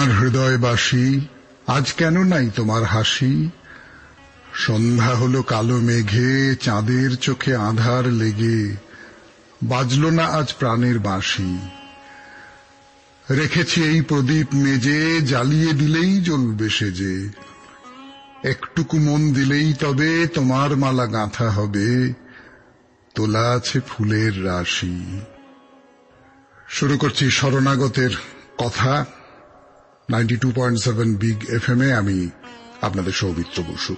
আমার হৃদয়বাসী, আজ কেন নাই তোমার হাসি? সন্ধ্যা হলো কালো মেঘে, চাঁদের চোখে আঁধার লেগে, বাজলো না আজ প্রাণের বাঁশি। রেখেছি এই প্রদীপ মেজে, জ্বালিয়ে দিলেই জ্বলবে সেজে। একটুকু মন দিলেই তবে তোমার মালা গাঁথা হবে, তোলা আছে ফুলের রাশি। শুরু করছি শরণাগতের কথা 92.7 বিগ এফএম-এ। আমি আপনাদের সৌমিত্র বসু।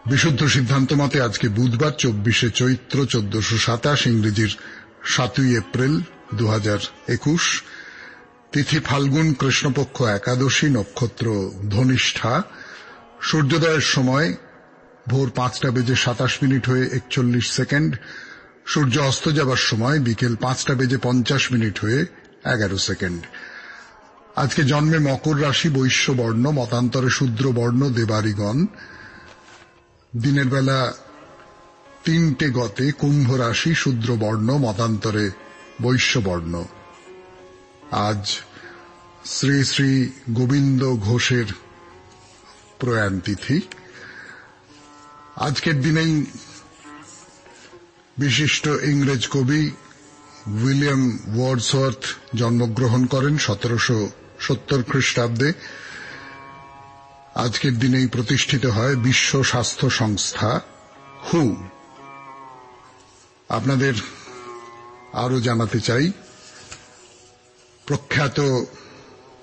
বিশুদ্ধ সিদ্ধান্ত মতে আজকে বুধবার 24শে চৈত্র 1427, ইংরেজির 7ই এপ্রিল 2021, তিথি ফাল্গুন, কৃষ্ণপক্ষ একাদশী, নক্ষত্র ধনিষ্ঠা। সূর্যোদয়ের সময় ভোর 5:27 হয়ে 41, সূর্য অস্ত যাবার সময় বিকেল 5:50 হয়ে 11। আজকে জন্মে মকর রাশি, বৈশ্য বর্ণ, মতান্তরে শূদ্র বর্ণ দেবারিগণ। দিনের বেলা 3টে গতে কুম্ভ রাশি, শূদ্র বর্ণ, মতান্তরে বৈশ্য বর্ণ। আজ শ্রী শ্রী গোবিন্দ ঘোষের প্রয়াণ তিথি। আজকের দিনেই বিশিষ্ট ইংরেজ কবি উইলিয়াম ওয়ার্ডসওয়ার্থ জন্মগ্রহণ করেন 1770 খ্রিস্টাব্দে। আজকের দিনেই প্রতিষ্ঠিত হয় বিশ্ব স্বাস্থ্য সংস্থা হু। আপনাদের আরো জানাতে চাই, প্রখ্যাত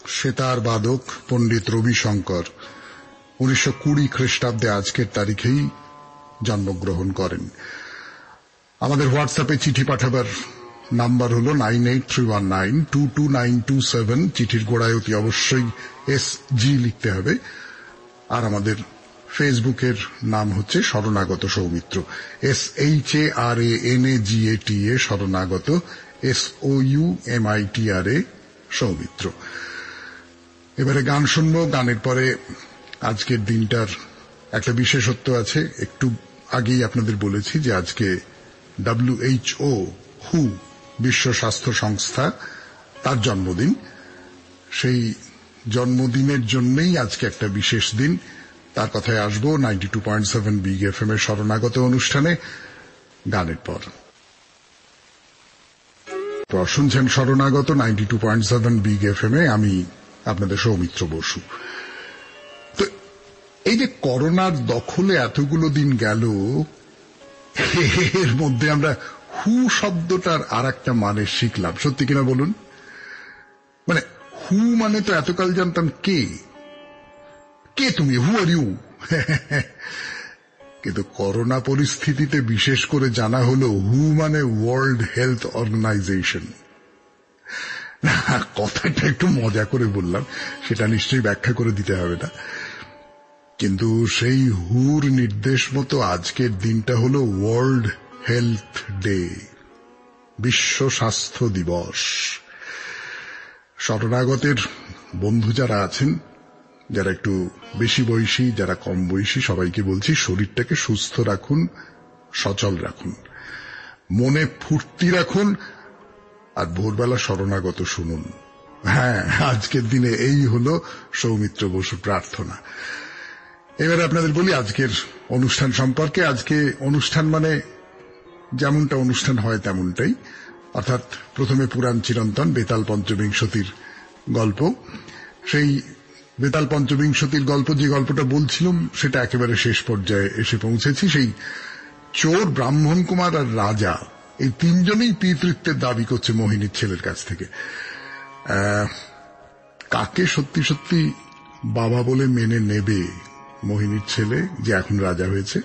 সেতার বাদক পণ্ডিত রবিশঙ্কর 1920 খ্রিস্টাব্দে আজকের তারিখেই জন্মগ্রহণ করেন। আমাদের হোয়াটসঅ্যাপে চিঠি পাঠাবার নাম্বার হল 9831922927। চিঠির গোড়ায় অতি অবশ্যই SG লিখতে হবে। আর আমাদের ফেসবুকের নাম হচ্ছে শরণাগত সৌমিত্র, SHARANAGATA শরণাগত, SOUMITRA সৌমিত্র। এবারে গান শুনবো। গানের পরে আজকের দিনটার একটা বিশেষত্ব আছে। একটু আগেই আপনাদের বলেছি যে আজকে WHO হু, বিশ্ব স্বাস্থ্য সংস্থা, তার জন্মদিন। সেই জন্মদিনের জন্যই আজকে একটা বিশেষ দিন। তার কথায় আসবো 92.7 বিগ এফএম এর শরণাগত অনুষ্ঠানে গানের পর। শুনছেন শরণাগত 92.7 বিগ এফএম-এ। আমি আপনাদের সৌমিত্র বসু। তো এই যে করোনার দখলে এতগুলো দিন গেল, এর মধ্যে আমরা হু শব্দটার আর একটা মানে শিখলাম। সত্যি কিনা বলুন? মানে হু মানে তো এতকাল জানতাম কে তুমি, হু আর ইউ। কিন্তু করোনা পরিস্থিতিতে বিশেষ করে জানা হলো হু মানে ওয়ার্ল্ড হেলথ অর্গানাইজেশন। কথাটা একটু মজা করে বললাম, সেটা নিশ্চয়ই ব্যাখ্যা করে দিতে হবে না। কিন্তু সেই হুর নির্দেশ মতো আজকের দিনটা হলো ওয়ার্ল্ড হেলথ ডে, বিশ্ব স্বাস্থ্য দিবস। শরণাগতের বন্ধু যারা আছেন, যারা একটু বেশি বয়সী, যারা কম বয়সী, সবাইকে বলছি শরীরটাকে সুস্থ রাখুন, সচল রাখুন, মনে ফুর্তি রাখুন, আর ভোরবেলা শরণাগত শুনুন। হ্যাঁ, আজকের দিনে এই হলো সৌমিত্র বসু প্রার্থনা। এবারে আপনাদের বলি আজকের অনুষ্ঠান সম্পর্কে। আজকে অনুষ্ঠান মানে যেমনটা অনুষ্ঠান হয় তেমনটাই, অর্থাৎ প্রথমে পুরাণ চিরন্তন বেতাল পঞ্চবিংশতির গল্প। সেই বেতাল পঞ্চবিংশতির গল্প, যে গল্পটা বলছিলাম, সেটা একেবারে শেষ পর্যায়ে এসে পৌঁছেছি। সেই চোর, ব্রাহ্মণ কুমার আর রাজা, এই তিনজনেই পিতৃত্বের দাবি করছে মোহিনীর ছেলের কাছ থেকে। কাকে সত্যি সত্যি বাবা বলে মেনে নেবে মোহিনীর ছেলে, যে এখন রাজা হয়েছে?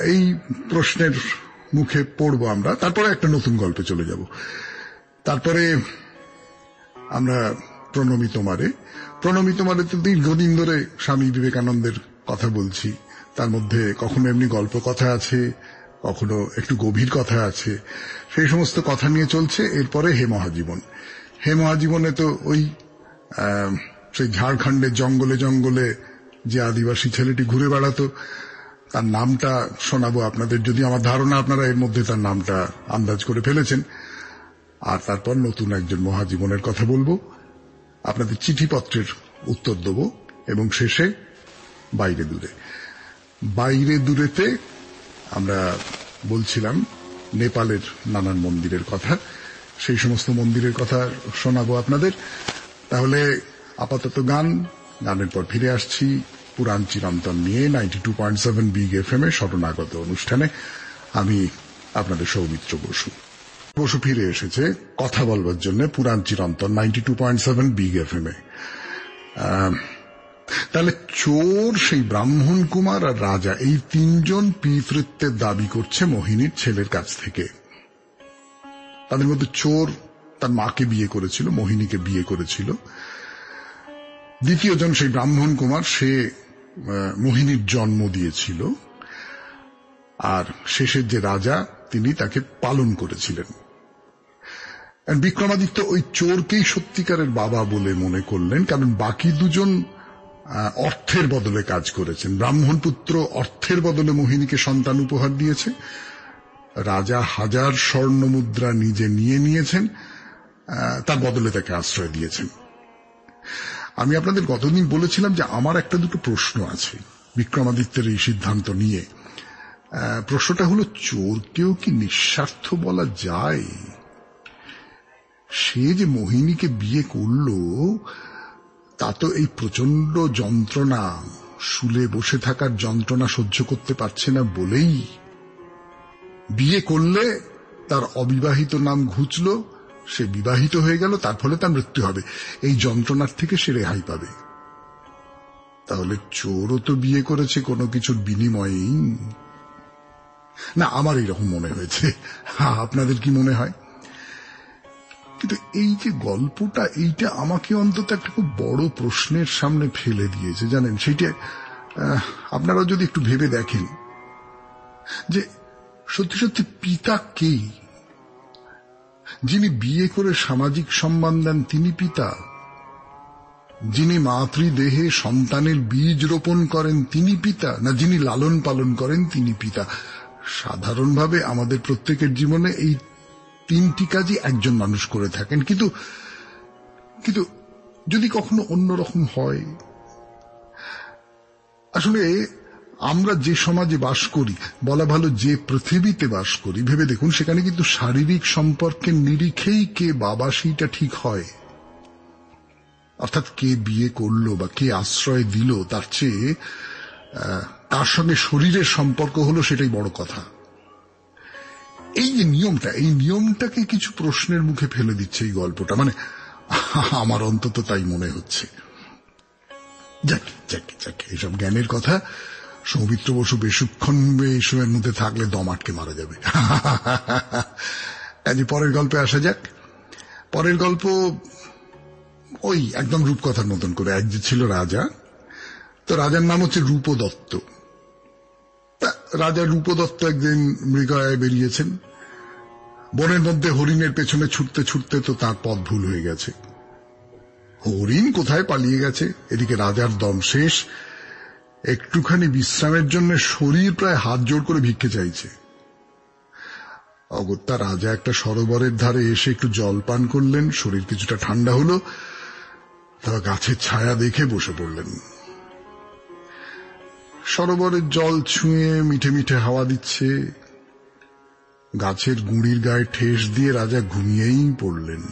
এই প্রশ্নের মুখে পড়বো আমরা। তারপরে একটা নতুন গল্পে চলে যাব। তারপরে আমরা প্রণমী তোমারে তো দীর্ঘদিন ধরে স্বামী বিবেকানন্দের কথা বলছি। তার মধ্যে কখনো এমনি গল্প কথা আছে, কখনো একটু গভীর কথা আছে। সেই সমস্ত কথা নিয়ে চলছে। এরপরে হে মহাজীবনে তো ওই সেই ঝাড়খণ্ডের জঙ্গলে জঙ্গলে যে আদিবাসী ছেলেটি ঘুরে বেড়াতো, তার নামটা শোনাবো আপনাদের। যদি আমার ধারণা আপনারা এর মধ্যে তার নামটা আন্দাজ করে ফেলেছেন। আর তারপর নতুন একজন মহাজীবনের কথা বলবো। আপনাদের চিঠিপত্রের উত্তর দেব এবং শেষে বাইরে দূরে। বাইরে দূরেতে আমরা বলছিলাম নেপালের নানান মন্দিরের কথা, সেই সমস্ত মন্দিরের কথা শোনাবো আপনাদের। তাহলে আপাতত গানের পর ফিরে আসছি পুরাণ চিরন্তন নিয়ে 92.7 বিগ এফএম এ শরণাগত অনুষ্ঠানে। আমি আপনাদের সৌমিত্র বসু ফিরে এসেছে কথা বলবার জন্য পুরাণ চিরন্তন 92.7 বিগ এফএম এ। তাহলে চোর, সেই ব্রাহ্মণ কুমার আর রাজা, এই তিনজন পিতৃত্বের দাবি করছে মোহিনীর ছেলের কাছ থেকে। তাদের মধ্যে চোর তার মাকে বিয়ে করেছিল, মোহিনীকে বিয়ে করেছিল। দ্বিতীয়জন সেই ব্রাহ্মণ কুমার, সে মোহিনীর জন্ম দিয়েছিল। আর শেষের যে রাজা, তিনি তাকে পালন করেছিলেন। বিক্রমাদিত্য ওই চোরকেই সত্যিকারের বাবা বলে মনে করলেন, কারণ বাকি দুজন অর্থের বদলে কাজ করেছেন। ব্রাহ্মণ পুত্র অর্থের বদলে মোহিনীকে সন্তান উপহার দিয়েছে, রাজা 1000 স্বর্ণ মুদ্রা নিজে নিয়ে নিয়েছেন, তার বদলে তাকে আশ্রয় দিয়েছেন। আমি আপনাদের গতদিন বলেছিলাম যে আমার একটা দুটো প্রশ্ন আছে বিক্রমাদিত্যের এই সিদ্ধান্ত নিয়ে। প্রশ্নটা হলো, চোরকেও কি নিঃস্বার্থ বলা যায়? সে যে মোহিনীকে বিয়ে করল, তা তো এই প্রচন্ড যন্ত্রণা, শুলে বসে থাকার যন্ত্রণা সহ্য করতে পারছে না বলেই বিয়ে করলে তার অবিবাহিত নাম ঘুচল, সে বিবাহিত হয়ে গেল, তার ফলে তার মৃত্যু হবে, এই যন্ত্রণার থেকে সে রেহাই পাবে। তাহলে চোরও তো বিয়ে করেছে কোনো কিছুর বিনিময়েই না, আমার এইরকম মনে হয়েছে। আপনাদের কি মনে হয়? কিন্তু এই যে গল্পটা, এইটা আমাকে অন্তত একটা খুব বড় প্রশ্নের সামনে ফেলে দিয়েছে, জানেন। সেইটা আপনারা যদি একটু ভেবে দেখেন যে সত্যি সত্যি পিতা কে? যিনি বিয়ে করে সামাজিক সম্মান দেন তিনি পিতা, যিনি মাতৃদেহে সন্তানের বীজ রোপণ করেন তিনি পিতা, না যিনি লালন পালন করেন তিনি পিতা? সাধারণভাবে আমাদের প্রত্যেকের জীবনে এই তিনটি কাজই একজন মানুষ করে থাকেন, কিন্তু কিন্তু যদি কখনো অন্যরকম হয়। আসলে আমরা যে সমাজে বাস করি, বলা ভালো যে পৃথিবীতে বাস করি, ভেবে দেখুন সেখানে কিন্তু শারীরিক সম্পর্কের নিরিখেই কে বাবা সেইটা ঠিক হয়। অর্থাৎ কে বিয়ে করলো বা কে আশ্রয় দিল, তার চেয়ে তার সঙ্গে শরীরের সম্পর্ক হলো সেটাই বড় কথা। এই যে নিয়মটা, এই নিয়মটাকে কিছু প্রশ্নের মুখে ফেলে দিচ্ছে এই গল্পটা, মানে আমার অন্তত তাই মনে হচ্ছে। যাক যাক যাক, এইসব জ্ঞানের কথা সৌমিত্র বসু বেশিক্ষণ এইসবের মধ্যে থাকলে দম আটকে মারা যাবে। কাজে পরের গল্পে আসা যাক। পরের গল্প ওই একদম রূপকথার মতন করে। এক যে ছিল রাজা, তো রাজার নাম হচ্ছে রূপদত্ত। রাজা রূপদত্ত একদিন মৃগয়ায় বেরিয়েছেন, বনের মধ্যে হরিণের পেছনে ছুটতে ছুটতে তো তার পথ ভুল হয়ে গেছে। হরিণ কোথায় পালিয়ে গেছে, এদিকে রাজার দম শেষ, একটুখানি বিশ্রামের জন্য শরীর প্রায় হাত জোড় করে ভিক্ষে চাইছে। অগত্যা রাজা একটা সরোবরের ধারে এসে একটু জল পান করলেন, শরীর কিছুটা ঠান্ডা হলো, তবে গাছের ছায়া দেখে বসে পড়লেন। সরোবরের জল ছুঁয়ে মিঠে মিঠে হাওয়া দিচ্ছে, গাছের গুঁড়ির গায়ে ঠেস দিয়ে রাজা ঘুমিয়েই পড়লেন।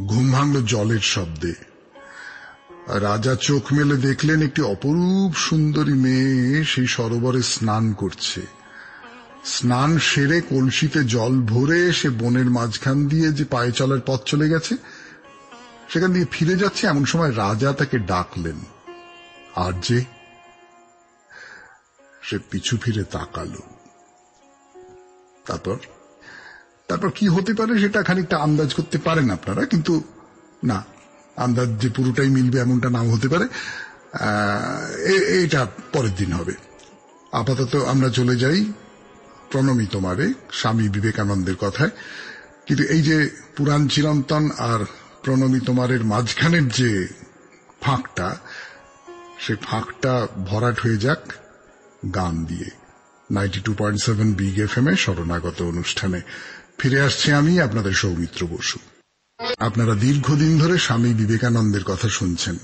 ঘুম ভাঙল জলের শব্দে। রাজা চোখ মেলে দেখলেন একটি অপরূপ সুন্দরী মেয়ে সেই সরোবরে স্নান করছে। স্নান সেরে কলসিতে জল ভরে সে বনের মাঝখান দিয়ে যে পায়ে চলার পথ চলে গেছে, সেখান দিয়ে ফিরে যাচ্ছে, এমন সময় রাজা তাকে ডাকলেন। আর যে সে পিছু ফিরে তাকালো। তারপর কি হতে পারে সেটা খানিকটা আন্দাজ করতে পারেন আপনারা, কিন্তু না, আন্দাজ যে পুরোটাই মিলবে এমনটা নাও হতে পারে। এটা পরের দিন হবে। আপাতত আমরা চলে যাই প্রণমী তোমারে, স্বামী বিবেকানন্দের কথায়। কিন্তু এই যে পুরাণ চিরন্তন আর প্রণমী তোমারের মাঝখানের যে ফাঁকটা, সে ফাঁকটা ভরাট হয়ে যাক গান দিয়ে। 92.7 বিগ এফএম এ শরণাগত অনুষ্ঠানে ফিরে আসছি আমি, আপনাদের সৌমিত্র বসু। আপনারা দীর্ঘদিন ধরে স্বামী বিবেকানন্দের কথা শুনছেন।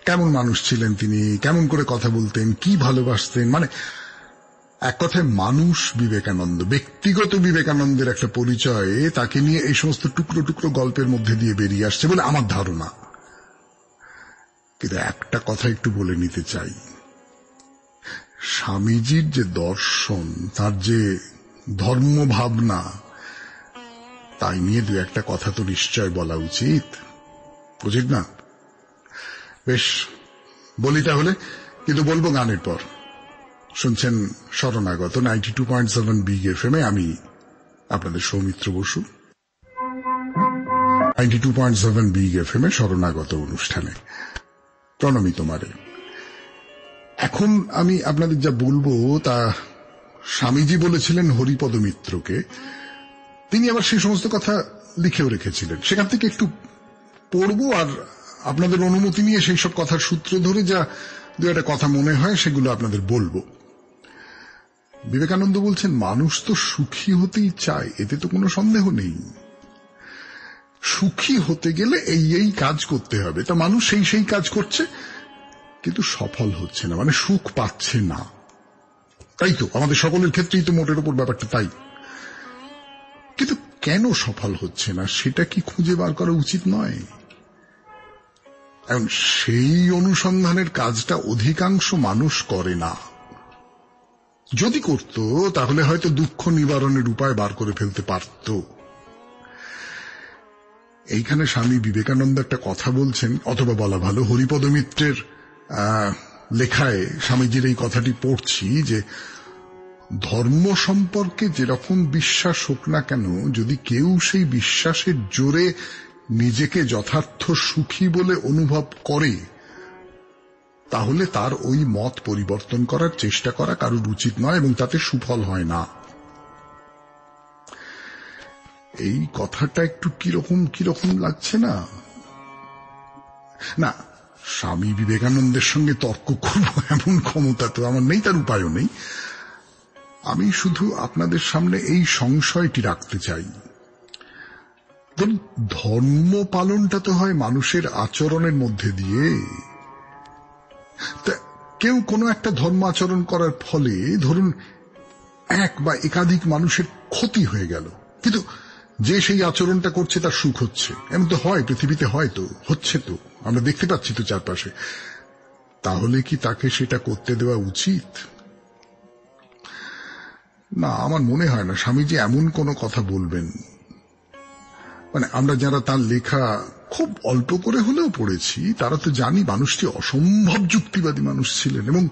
কেমন মানুষ ছিলেন তিনি, কেমন করে কথা বলতেন, কি ভালোবাসতেন, মানে এক কথায় মানুষ বিবেকানন্দ, ব্যক্তিগত বিবেকানন্দের একটা পরিচয় তাকে নিয়ে এই সমস্ত টুকরো টুকরো গল্পের মধ্যে দিয়ে বেরিয়ে আসছে বলে আমার ধারণা। কিন্তু একটা কথা একটু বলে নিতে চাই, স্বামীজির যে দর্শন, তার যে ধর্ম ভাবনা, তাই নিয়ে দু একটা কথা তো নিশ্চয় বলা উচিত, উচিত না? বেশ, বলি তাহলে, কিন্তু বলবো গানের পর। শুনছেন শরণাগত 92.7 বিগ এফএম-এ, আমি আপনাদের সৌমিত্র বসু। 92.7 বিগ এফএম-এ শরণাগত অনুষ্ঠানে প্রণমী তোমারে। এখন আমি আপনাদের যা বলবো তা স্বামীজি বলেছিলেন হরিপদ মিত্রকে, তিনি আবার সেই সমস্ত কথা লিখেও রেখেছিলেন। সেখান থেকে একটু পড়বো আর আপনাদের অনুমতি নিয়ে সেই সব কথার সূত্র ধরে যা দু একটা কথা মনে হয় সেগুলো আপনাদের বলবো। বিবেকানন্দ বলছেন, মানুষ তো সুখী হতেই চায়, এতে তো কোনো সন্দেহ নেই। সুখী হতে গেলে এই কাজ করতে হবে, তা মানুষ সেই কাজ করছে, কিন্তু সফল হচ্ছে না, মানে সুখ পাচ্ছে না। তাই তো আমাদের সকলের ক্ষেত্রেই তো মোটের উপর ব্যাপারটা তাই। কিন্তু কেন সফল হচ্ছে না সেটা কি খুঁজে বার করা উচিত নয়? এখন সেই অনুসন্ধানের কাজটা অধিকাংশ মানুষ করে না। যদি করত তাহলে হয়তো দুঃখ নিবারণের উপায় বার করে ফেলতে পারত। এইখানে স্বামী বিবেকানন্দ একটা কথা বলছেন, অথবা বলা ভালো হরিপদ মিত্রের লেখায় স্বামীজির এই কথাটি পড়ছি যে ধর্ম সম্পর্কে যেরকম বিশ্বাস হোক না কেন, যদি কেউ সেই বিশ্বাসের জোরে নিজেকে যথার্থ সুখী বলে অনুভব করে, তাহলে তার ওই মত পরিবর্তন করার চেষ্টা করা কারোর উচিত নয় এবং তাতে সুফল হয় না। এই কথাটা একটু কিরকম লাগছে না? না, স্বামী বিবেকানন্দের সঙ্গে তর্ক করব এমন ক্ষমতা তো আমার নেই, তার উপায়ও নেই। আমি শুধু আপনাদের সামনে এই সংশয়টি রাখতে চাই, ধর্ম পালনটা তো হয় মানুষের আচরণের মধ্যে দিয়ে। কেউ কোনো একটা ধর্ম আচরণ করার ফলে ধরুন এক বা একাধিক মানুষের ক্ষতি হয়ে গেল, কিন্তু যে সেই আচরণটা করছে তার সুখ হচ্ছে, এমন তো হয়, পৃথিবীতে হয়, তো হচ্ছে, তো আমরা দেখতে পাচ্ছি তো চারপাশে। তাহলে কি তাকে সেটা করতে দেওয়া উচিত? না, আমার মনে হয় না স্বামীজি এমন কোনো কথা বলবেন। মানে আমরা যারা তার লেখা খুব অল্প করে হলেও পড়েছি, তারা তো জানি মানুষটি অসম্ভব যুক্তিবাদী মানুষ ছিলেন এবং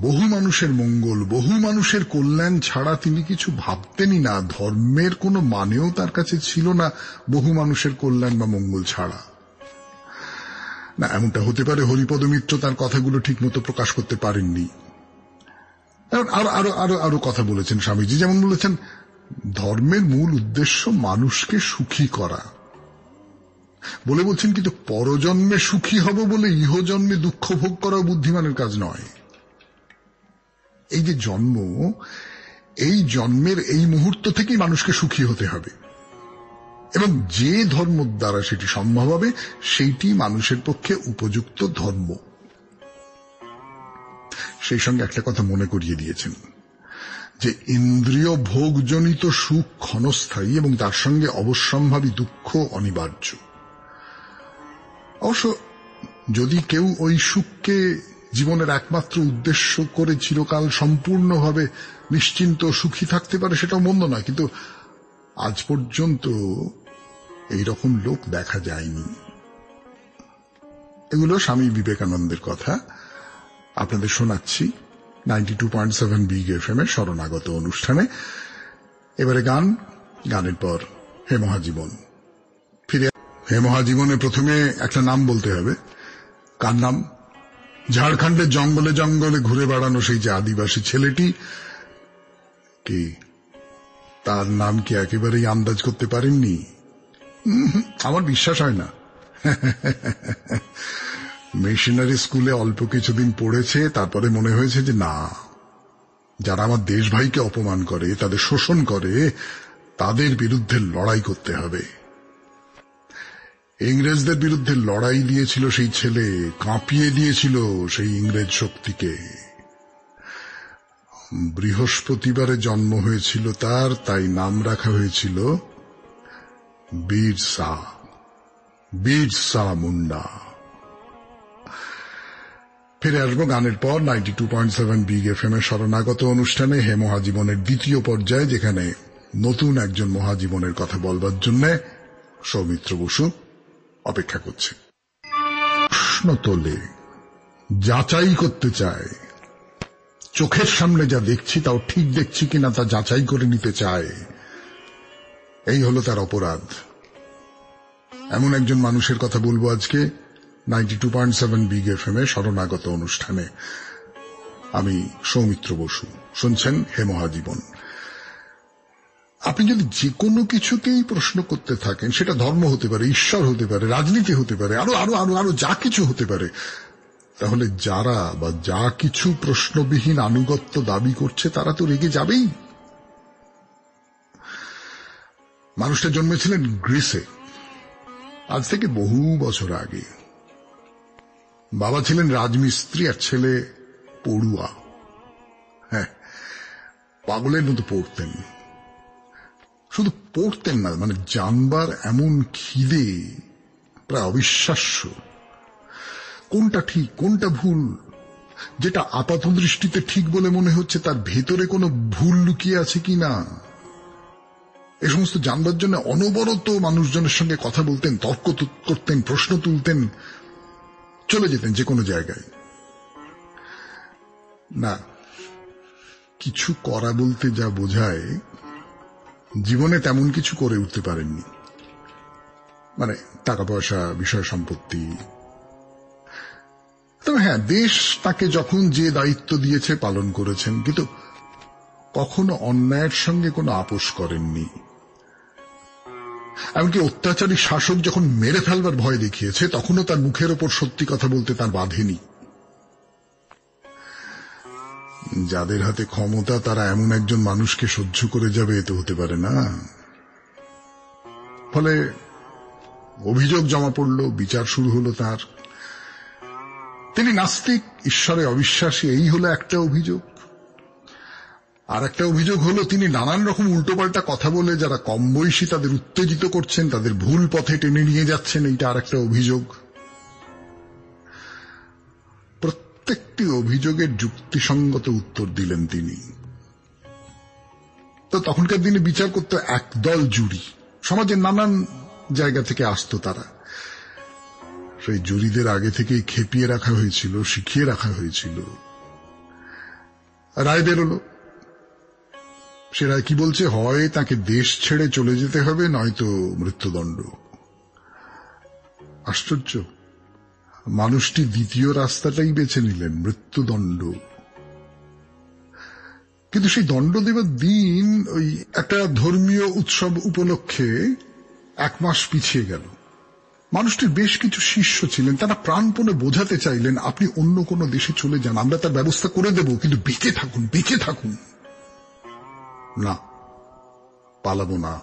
বহু মানুষের মঙ্গল, বহু মানুষের কল্যাণ ছাড়া তিনি কিছু ভাবতেনই না। ধর্মের কোনো মানেও তার কাছে ছিল না বহু মানুষের কল্যাণ বা মঙ্গল ছাড়া। না, এমনটা হতে পারে হরিপদ মিত্র তার কথাগুলো ঠিক মতো প্রকাশ করতে পারেননি। আরো কথা বলেছেন স্বামীজি, যেমন বলেছেন ধর্মের মূল উদ্দেশ্য মানুষকে সুখী করা বলছেন, কিন্তু পরজন্মে সুখী হব বলে ইহজন্মে দুঃখ ভোগ করা বুদ্ধিমানের কাজ নয়। এই যে জন্ম, এই জন্মের এই মুহূর্ত থেকেই মানুষকে সুখী হতে হবে এবং যে ধর্ম দ্বারা সেটি সম্ভব হবে সেইটি মানুষের পক্ষে উপযুক্ত ধর্ম। সেই সঙ্গে একটা কথা মনে করিয়ে দিয়েছেন যে ইন্দ্রিয় ভোগজনিত সুখ ক্ষণস্থায়ী এবং তার সঙ্গে অবশ্যম্ভাবী দুঃখ অনিবার্য। অবশ্য যদি কেউ ওই সুখকে জীবনের একমাত্র উদ্দেশ্য করে চিরকাল সম্পূর্ণভাবে নিশ্চিন্ত সুখী থাকতে পারে, সেটাও মন্দ নয়, কিন্তু আজ পর্যন্ত এইরকম লোক দেখা যায়নি। এগুলো স্বামী বিবেকানন্দের কথা আপনাদের শোনাচ্ছি 92.7 বিগ এফএম এর শরণাগত অনুষ্ঠানে। এবারে গানের পর হে মহাজীবন। ফিরে হে মহাজীবনে প্রথমে একটা নাম বলতে হবে। কার নাম? ঝাড়খণ্ডের জঙ্গলে জঙ্গলে ঘুরে বেড়ানো সেই যে আদিবাসী ছেলেটি, কি তার নাম কি একেবারেই আন্দাজ করতে পারেননি? আমার বিশ্বাস হয় না। মিশনারি স্কুলে অল্প কিছুদিন পড়েছে, তারপরে মনে হয়েছে যে না, যারা আমার দেশ ভাইকে অপমান করে, তাদের শোষণ করে, তাদের বিরুদ্ধে লড়াই করতে হবে। ইংরেজদের বিরুদ্ধে লড়াই দিয়েছিল সেই ছেলে, কাঁপিয়ে দিয়েছিল সেই ইংরেজ শক্তিকে। বৃহস্পতিবারে জন্ম হয়েছিল তার, তাই নাম রাখা হয়েছিল বিরসা মুন্ডা। ফিরে আসবো গানের পর 92.7 বিগ এফএম এর শরণাগত অনুষ্ঠানে হে মহাজীবনের দ্বিতীয় পর্যায়ে, যেখানে নতুন একজন মহাজীবনের কথা বলবার জন্য সৌমিত্র বসু অপেক্ষা করছে। প্রশ্ন তোলে, যাচাই করতে চায়, চোখের সামনে যা দেখছি তাও ঠিক দেখছি কিনা তা যাচাই করে নিতে চায়। এই হলো তার অপরাধ। এমন একজন মানুষের কথা বলবো আজকে 92.7 বিগ এফএম এ শরণাগত অনুষ্ঠানে। আমি সৌমিত্র বসু, শুনছেন হে মহাজীবন। আপনি যদি যে কোনো কিছুকেই প্রশ্ন করতে থাকেন, সেটা ধর্ম হতে পারে, ঈশ্বর হতে পারে, রাজনীতি হতে পারে, আরো আরো আরো আরো যা কিছু হতে পারে, তাহলে যারা বা যা কিছু প্রশ্নবিহীন আনুগত্য দাবি করছে তারা তো রেগে যাবেই। মানুষটা জন্মেছিলেন গ্রিসে, আজ থেকে বহু বছর আগে। বাবা ছিলেন রাজমিস্ত্রি আর ছেলে পড়ুয়া। হ্যাঁ, পাগলের মতো পড়তেন। শুধু পড়তেন না, মানে জানবার এমন খিদে, প্রায় অবিশ্বাস্য। কোনটা ঠিক কোনটা ভুল, যেটা আপাত দৃষ্টিতে ঠিক বলে মনে হচ্ছে তার ভেতরে কোনো ভুল লুকিয়ে আছে কিনা, এ সমস্ত জানবার জন্য অনবরত মানুষজনের সঙ্গে কথা বলতেন, তর্ক করতেন, প্রশ্ন তুলতেন, চলে যেতেন যে কোনো জায়গায়। না, কিছু করা বলতে যা বোঝায়, জীবনে তেমন কিছু করে উঠতে পারেননি। মানে টাকা পয়সা, বিষয় সম্পত্তি। তবে হ্যাঁ, দেশ তাকে যখন যে দায়িত্ব দিয়েছে পালন করেছেন, কিন্তু কখনো অন্যায়ের সঙ্গে কোনো আপোষ করেননি। এমনকি অত্যাচারী শাসক যখন মেরে ফেলবার ভয় দেখিয়েছে, তখনও তার মুখের ওপর সত্যি কথা বলতে তার বাধেনি। যাদের হাতে ক্ষমতা তারা এমন একজন মানুষকে সহ্য করে যাবে, এ তো হতে পারে না। ফলে অভিযোগ জমা পড়ল, বিচার শুরু হলো তার। তিনি নাস্তিক, ঈশ্বরে অবিশ্বাসী, এই হলো একটা অভিযোগ। আর একটা অভিযোগ হলো তিনি নানান রকম উল্টোপাল্টা কথা বলে যারা কম বয়সী তাদের উত্তেজিত করছেন, তাদের ভুল পথে টেনে নিয়ে যাচ্ছেন, এইটা আর একটা অভিযোগ। প্রত্যেকটি অভিযোগের যুক্তিসঙ্গত উত্তর দিলেন তিনি। তো তখনকার দিনে বিচার করতে একদল জুরি, সমাজের নানান জায়গা থেকে আসতো তারা। সেই জুরিদের আগে থেকেই খেপিয়ে রাখা হয়েছিল, শিখিয়ে রাখা হয়েছিল। রায় বেরোলো। সে রায় কি বলছে? হয় তাকে দেশ ছেড়ে চলে যেতে হবে, নয়তো মৃত্যুদণ্ড। আশ্চর্য, মানুষটি দ্বিতীয় রাস্তাটাই বেছে নিলেন, মৃত্যুদণ্ড। কিন্তু সেই দণ্ড দেবার দিন ওই একটা ধর্মীয় উৎসব উপলক্ষে 1 মাস পিছিয়ে গেল। মানুষটির বেশ কিছু শিষ্য ছিলেন, তারা প্রাণপণে বোঝাতে চাইলেন আপনি অন্য কোনো দেশে চলে যান, আমরা তার ব্যবস্থা করে দেব, কিন্তু বেঁচে থাকুন, বেঁচে থাকুন। না, পালাবো না,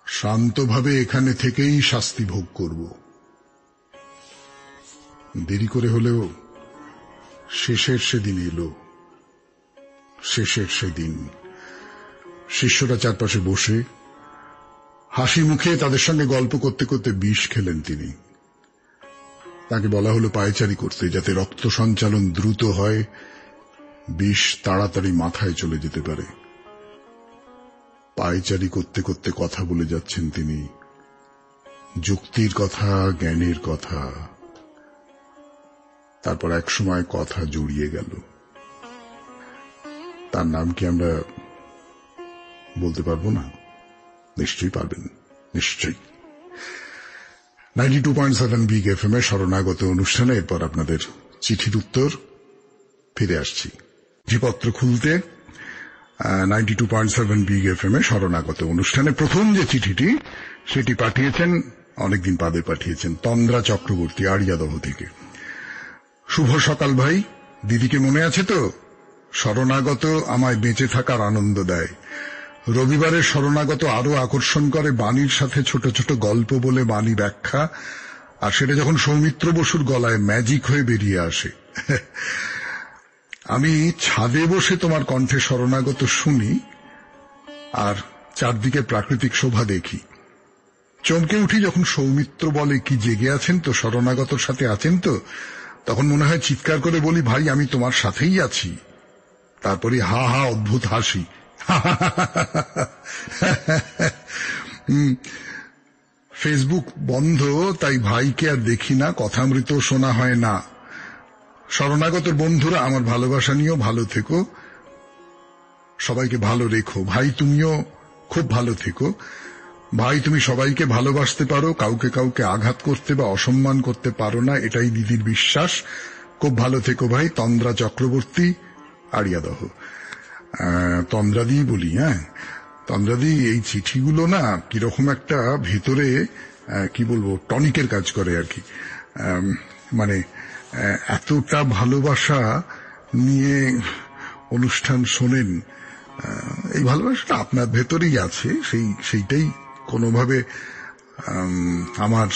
শান্তভাবে এখানে থেকেই শাস্তি ভোগ করব। দেরি করে হলেও শেষের সেদিন এলো। শেষের সেদিন শিষ্যরা চারপাশে বসে হাসি মুখে তাদের সঙ্গে গল্প করতে করতে বিষ খেলেন তিনি। তাকে বলা হলো পায়চারি করতে, যাতে রক্ত সঞ্চালন দ্রুত হয়, বিষ তাড়াতাড়ি মাথায় চলে যেতে পারে। পায়চারি করতে করতে কথা বলে যাচ্ছেন তিনি, যুক্তির কথা, জ্ঞানের কথা। তারপর এক সময় কথা জড়িয়ে গেল। তার নাম কি আমরা বলতে পারবো না? নিশ্চয়ই পারবেন, নিশ্চয়ই। 92.7 বিগ এফএম এ শরণাগত অনুষ্ঠানে এরপর আপনাদের চিঠির উত্তর ফিরে আসছি। চিঠিপত্র খুলতে 92.7 বিগ এফএম এ শরণাগত অনুষ্ঠানে প্রথম যে চিঠিটি, সেটি পাঠিয়েছেন, অনেকদিন বাদে পাঠিয়েছেন, তন্দ্রা চক্রবর্তী, আড়িয়াদহ থেকে। শুভ সকাল ভাই, দিদিকে মনে আছে তো? শরণাগত আমায় বেঁচে থাকার আনন্দ দেয়। রবিবারের শরণাগত আরো আকর্ষণ করে বাণীর সাথে ছোট ছোট গল্প বলে বাণী ব্যাখ্যা, আর সেটা যখন সৌমিত্র বসুর গলায় ম্যাজিক হয়ে বেরিয়ে আসে। আমি ছাদে বসে তোমার কণ্ঠে শরণাগত শুনি আর চারদিকে প্রাকৃতিক শোভা দেখি। চমকে উঠি যখন সৌমিত্র বলে, কি জেগে আছেন তো, শরণাগতর সাথে আছেন তো? তখন মনে হয় চিৎকার করে বলি, ভাই আমি তোমার সাথেই আছি। তারপরে হা হা অদ্ভুত হাসি। ফেসবুক বন্ধ, তাই ভাইকে আর দেখি না, কথামৃত শোনা হয় না। শরণাগতের বন্ধুরা, আমার ভালোবাসা নিয়েও ভালো থেকো, সবাইকে ভালো রেখো। ভাই তুমিও খুব ভালো থেকো। ভাই তুমি সবাইকে ভালোবাসতে পারো, কাউকে কাউকে আঘাত করতে বা অসম্মান করতে পারো না, এটাই দিদির বিশ্বাস। খুব ভালো থেকো ভাই। তন্দ্রা চক্রবর্তী, আড়িয়াদহ। তন্দ্রাদি বলি, হ্যাঁ তন্দ্রাদি, এই চিঠিগুলো না কিরকম একটা ভেতরে কি বলবো টনিকের কাজ করে আর কি। মানে এতটা ভালোবাসা নিয়ে অনুষ্ঠান শোনেন, এই ভালোবাসাটা আপনার ভেতরেই আছে, সেইটাই কোনোভাবে আমার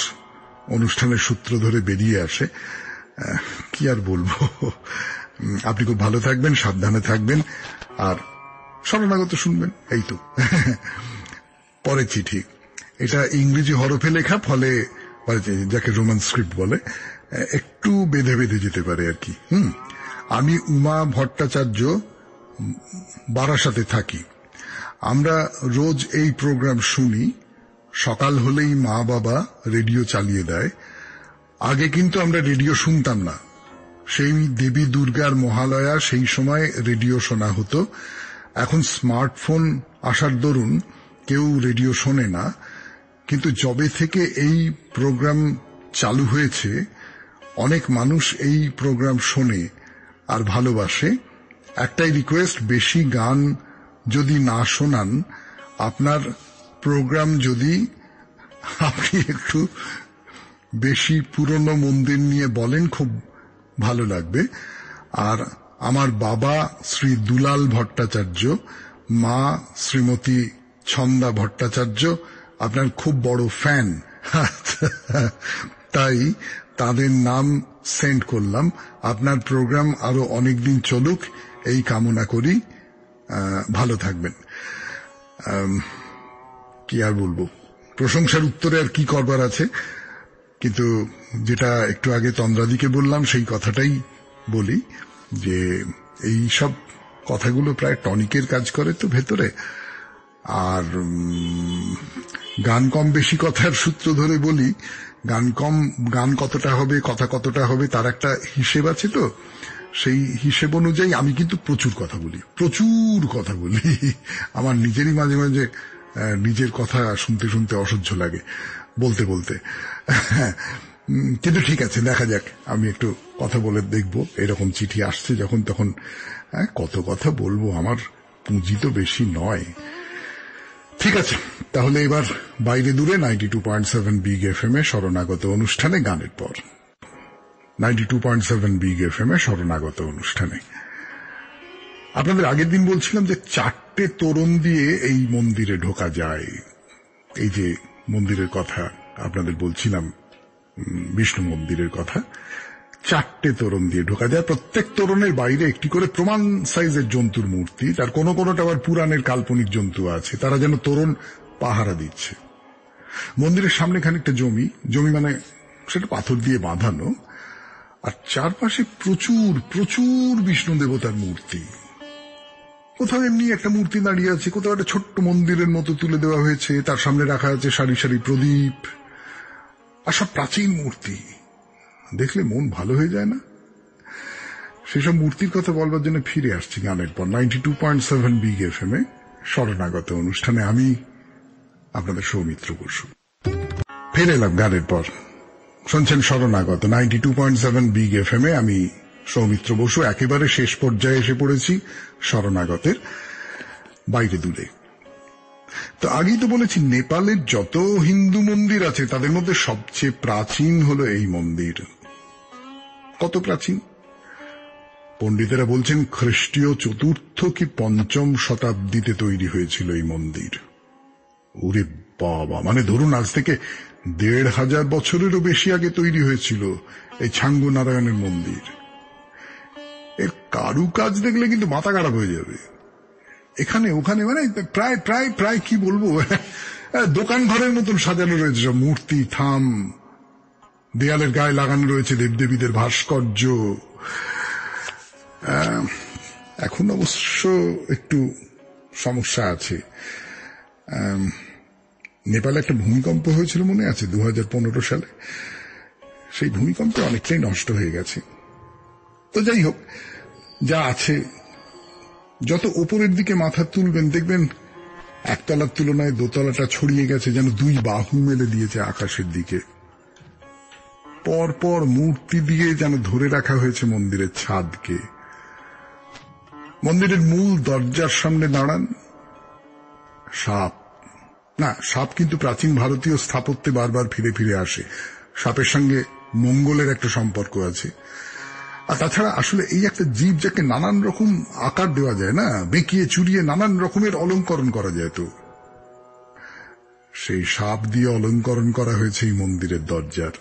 অনুষ্ঠানের সূত্র ধরে বেরিয়ে আসে। কি আর বলবো, আপনি খুব ভালো থাকবেন, সাবধানে থাকবেন, আর শরণাগত শুনবেন, এই তো। পরের চিঠি, এটা ইংরেজি হরফে লেখা, ফলে যাকে রোমান স্ক্রিপ্ট বলে, একটু বেঁধে বেঁধে যেতে পারে আর কি। আমি উমা ভট্টাচার্য, বারাসাতে থাকি। আমরা রোজ এই প্রোগ্রাম শুনি। সকাল হলেই মা বাবা রেডিও চালিয়ে দেয়। আগে কিন্তু আমরা রেডিও শুনতাম না। সেই দেবী দুর্গার মহালয়া, সেই সময় রেডিও শোনা হতো। এখন স্মার্টফোন আসার দরুন কেউ রেডিও শোনে না, কিন্তু যবে থেকে এই প্রোগ্রাম চালু হয়েছে অনেক মানুষ এই প্রোগ্রাম শোনে আর ভালোবাসে। একটাই রিকোয়েস্ট, বেশি গান যদি না শোনান, আপনার প্রোগ্রাম যদি আপনি একটু বেশি পুরনো মন্দির নিয়ে বলেন, খুব ভালো লাগবে। আর আমার বাবা শ্রী দুলাল ভট্টাচার্য, মা শ্রীমতী ছন্দা ভট্টাচার্য আপনার খুব বড় ফ্যান, তাই তাদের নাম সেন্ড করলাম। আপনার প্রোগ্রাম আরো অনেকদিন চলুক, এই কামনা করি। ভালো থাকবেন। কি আর বলবো, প্রশংসার উত্তরে আর কি করবার আছে, কিন্তু যেটা একটু আগে তন্দ্রাদিকে বললাম সেই কথাটাই বলি, যে এই সব কথাগুলো প্রায় টনিকের কাজ করে তো ভেতরে। আর গান কম বেশি কথার সূত্র ধরে বলি, গান কতটা হবে, কথা কতটা হবে, তার একটা হিসেব আছে তো। সেই হিসেব অনুযায়ী আমি কিন্তু প্রচুর কথা বলি। আমার নিজেরই মাঝে মাঝে নিজের কথা শুনতে শুনতে অসহ্য লাগে বলতে বলতে। কিন্তু ঠিক আছে, দেখা যাক, আমি একটু কথা বলে দেখবো। এরকম চিঠি আসছে যখন তখন কত কথা বলবো, আমার পুঁজি তো বেশি নয়। ঠিক আছে, তাহলে এবার বাইরে দূরে 92.7 বিগ এফএম এ শরণাগত অনুষ্ঠানে গানের পর। 92.7 বিগ এফএম এ শরণাগত অনুষ্ঠানে আপনাদের আগের দিন বলছিলাম যে 4টে তোরণ দিয়ে এই মন্দিরে ঢোকা যায়। এই যে মন্দিরের কথা আপনাদের বলছিলাম, বিষ্ণু মন্দিরের কথা, 4টে তোরণ দিয়ে ঢোকা যায়। প্রত্যেক তোরণের বাইরে একটি করে প্রমাণ সাইজের জন্তুর মূর্তি, তার কোনোটা আবার পুরাণের কাল্পনিক জন্তু আছে, তারা যেন তোরণ পাহারা দিচ্ছে। মন্দিরের সামনে খানিকটা জমি মানে সেটা পাথর দিয়ে বাঁধানো, আর চারপাশে প্রচুর প্রচুর বিষ্ণু দেবতার মূর্তি। কোথাও এমনি একটা মূর্তি দাঁড়িয়ে আছে, কোথাও একটা ছোট্ট মন্দিরের মতো তুলে দেওয়া হয়েছে, তার সামনে রাখা আছে সারি সারি প্রদীপ, আর সব প্রাচীন মূর্তি। দেখলে মন ভালো হয়ে যায় না? সেসব মূর্তির কথা বলবার জন্য ফিরে আসছি গানের পর 92.7 বিগ এফএম এ শরণাগত অনুষ্ঠানে। আমি আপনাদের সৌমিত্র বসু ফিরে এলাম গানের পর। শুনছেন শরণাগত 92.7 বিগ এফএম এ। আমি সৌমিত্র বসু একেবারে শেষ পর্যায়ে এসে পড়েছি শরণাগতের বাইরে দূরে। তো আগেই তো বলেছি, নেপালের যত হিন্দু মন্দির আছে তাদের মধ্যে সবচেয়ে প্রাচীন হলো এই মন্দির। কত প্রাচীন? পণ্ডিতেরা বলছেন খ্রিস্টীয় চতুর্থ কি পঞ্চম শতাব্দীতে তৈরি হয়েছিল এই মন্দির। ওরে বাবা, মানে ধরুন আজ থেকে ১৫০০ বছরেরও বেশি আগে তৈরি হয়েছিল এই ছাঙ্গু নারায়ণের মন্দির। এর কারুকাজ দেখলে কিন্তু মাথা খারাপ হয়ে যাবে। এখানে ওখানে মানে প্রায় প্রায় প্রায় কি বলবো, দোকান ঘরের মতন সাজানো রয়েছে সব মূর্তি, থাম, দেয়ালের গায়ে লাগানো রয়েছে দেবদেবীদের ভাস্কর্য। এখন অবশ্য একটু সমস্যা আছে। নেপালে একটা ভূমিকম্প হয়েছিল মনে আছে 2015 সালে, সেই ভূমিকম্পে অনেকটাই নষ্ট হয়ে গেছে। তো যাই হোক, যা আছে, যত ওপরের দিকে মাথা তুলবেন দেখবেন একতলার তুলনায় দোতলাটা ছড়িয়ে গেছে, যেন দুই বাহু মেলে দিয়েছে আকাশের দিকে। পরপর মূর্তি দিয়ে যেন ধরে রাখা হয়েছে মন্দিরের ছাদকে। মন্দিরের মূল দরজার সামনে দাঁড়ান সাপ। না, সাপ কিন্তু প্রাচীন ভারতীয় স্থাপত্যে বারবার ফিরে ফিরে আসে। সাপের সঙ্গে মঙ্গলের একটা সম্পর্ক আছে। আর তাছাড়া আসলে এই একটা জীব যাকে নানান রকম আকার দেওয়া যায় না, বেঁকিয়ে চুরিয়ে নানান রকমের অলঙ্করণ করা যায়, তো সেই সাপ দিয়ে অলঙ্করণ করা হয়েছে এই মন্দিরের দরজার।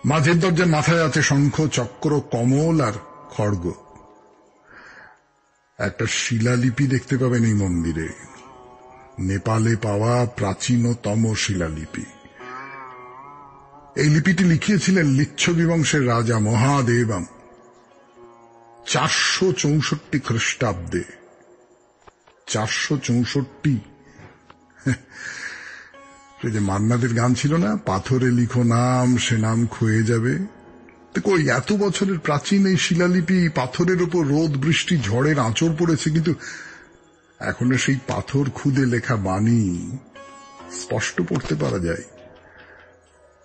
মাঝের দরজার মাথায় আছে শঙ্খ, চক্র, কমল আর খড়গ। একটা শিলালিপি দেখতে পাবেন এই মন্দিরে, নেপালে পাওয়া প্রাচীনতম শিলালিপি। এই লিপিটি লিখিয়েছিলেন লিচ্ছবি বংশের রাজা মহাদেবম 464 খ্রিস্টাব্দে। 464। যে মান্নাদের গান ছিল না, পাথরে লিখো নাম সে নাম ক্ষয়ে যাবে। তো কই, এত বছরের প্রাচীন এই শিলালিপি, পাথরের উপর রোদ বৃষ্টি ঝড়ের আঁচড় পড়েছে, কিন্তু এখনো সেই পাথর খুদে লেখা বাণী স্পষ্ট পড়তে পারা যায়।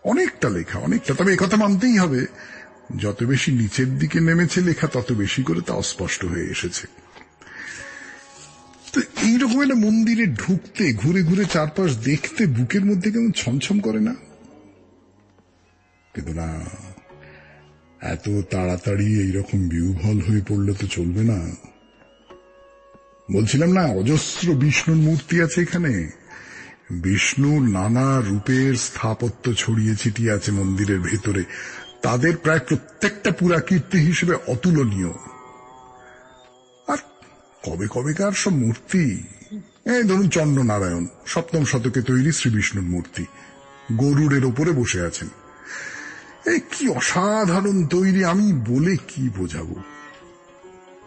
অনেকটা লেখা, অনেকটা। তবে একথা মানতেই হবে, যত বেশি নিচের দিকে নেমেছে লেখা, তত বেশি করে তা অস্পষ্ট হয়ে এসেছে। তো এইরকম একটা মন্দিরে ঢুকতে, ঘুরে ঘুরে চারপাশ দেখতে বুকের মধ্যে কেমন ছমছম করে না? কিন্তু না, এত তাড়াতাড়ি এইরকম বিহ্বল হয়ে পড়লে তো চলবে না। বলছিলাম না, অজস্র বিষ্ণুর মূর্তি আছে এখানে। বিষ্ণুর নানা রূপের স্থাপত্য ছড়িয়ে ছিটিয়ে আছে মন্দিরের ভেতরে। তাদের প্রায় প্রত্যেকটা পুরাকীর্তি হিসেবে অতুলনীয়। আর কবে কবেকার সব মূর্তি, এই ধরুন চন্দ্রনারায়ণ, 7ম শতকে তৈরি শ্রী বিষ্ণুর মূর্তি, গরুড়ের ওপরে বসে আছেন। এই কি অসাধারণ তৈরি, আমি বলে কি বোঝাবো।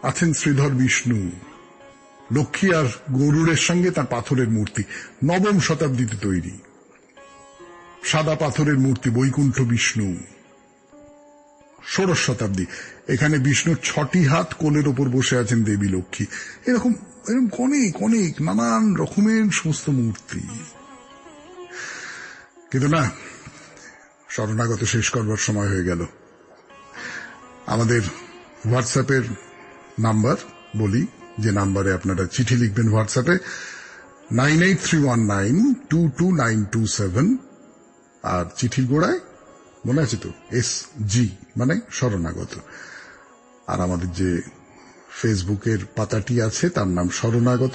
আছেন শ্রীধর বিষ্ণু, লক্ষ্মী আর গরুড়ের সঙ্গে তার পাথরের মূর্তি, 9ম শতাব্দীতে তৈরি। সাদা পাথরের মূর্তি বৈকুণ্ঠ বিষ্ণু, 16শ শতাব্দী। এখানে বিষ্ণুর 6টি হাত, কোলের ওপর বসে আছেন দেবী লক্ষ্মী। এরকম অনেক অনেক নানান রকমের সমস্ত মূর্তি। কিন্তু না, শরণাগত শেষ করবার সময় হয়ে গেল। আমাদের হোয়াটসঅ্যাপের নাম্বার বলি, যে নাম্বারে আপনারা চিঠি লিখবেন হোয়াটসঅ্যাপে 9831922927, আর চিঠির গোড়ায় মনে আছে তো SG মানে শরণাগত। আর আমাদের যে ফেসবুকের পাতাটি আছে তার নাম শরণাগত